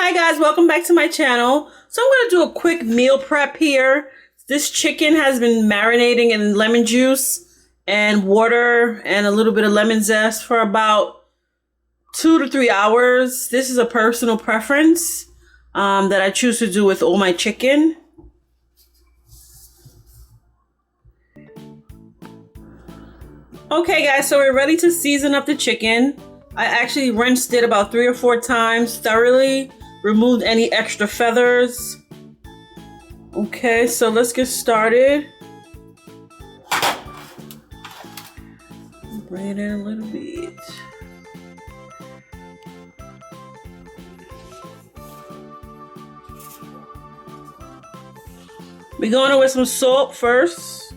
Hi guys, welcome back to my channel. So I'm going to do a quick meal prep here. This chicken has been marinating in lemon juice and water and a little bit of lemon zest for about 2 to 3 hours. This is a personal preference that I choose to do with all my chicken. Okay guys, so we're ready to season up the chicken. I actually rinsed it about 3 or 4 times thoroughly, removed any extra feathers. Okay, so let's get started. Bring it in a little bit. We're going in with some salt first.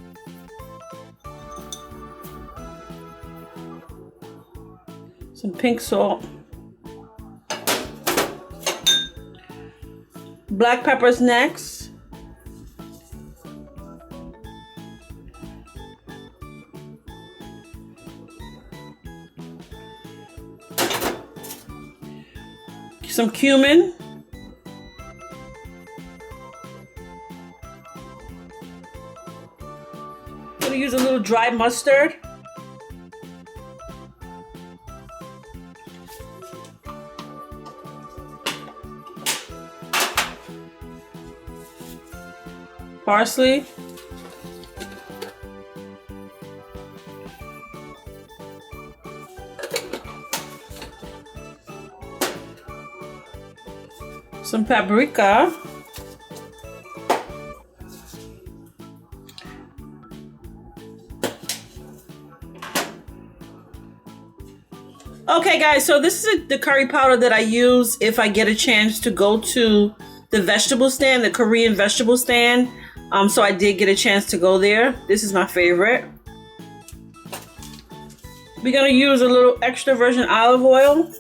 Some pink salt. Black peppers next. Some cumin. I'm going to use a little dry mustard. Parsley. Some paprika. Okay guys, so this is the curry powder that I use if I get a chance to go to the vegetable stand, the Korean vegetable stand. So I did get a chance to go there. This is my favorite. We're gonna use a little extra virgin olive oil.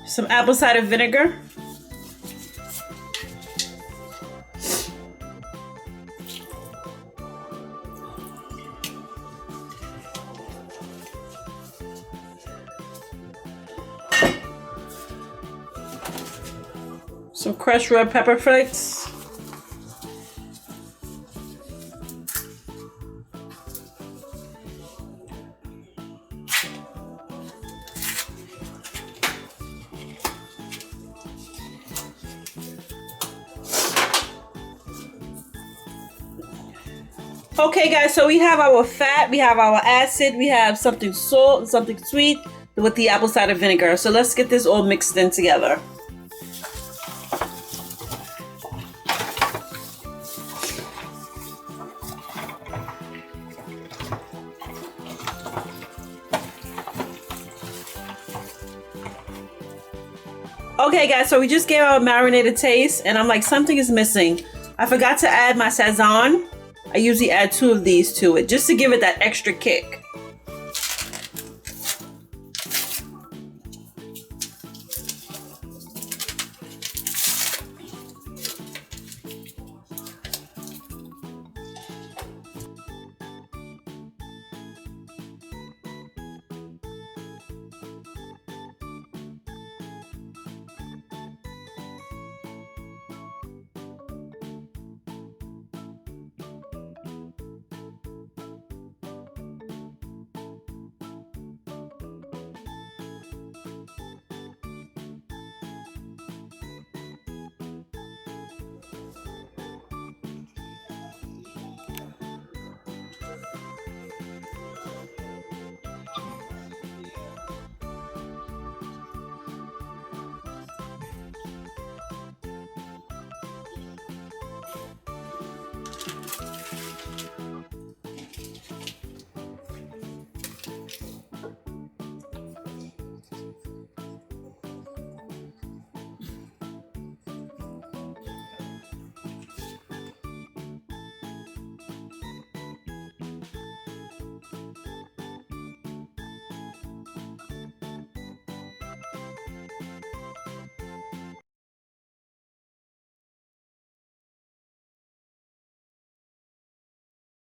Some apple cider vinegar. Some crushed red pepper flakes. Okay guys, so we have our fat, we have our acid, we have something salt and something sweet with the apple cider vinegar. So let's get this all mixed in together. Okay guys, so we just gave our marinated taste and I'm like, something is missing. I forgot to add my Sazon. I usually add 2 of these to it just to give it that extra kick.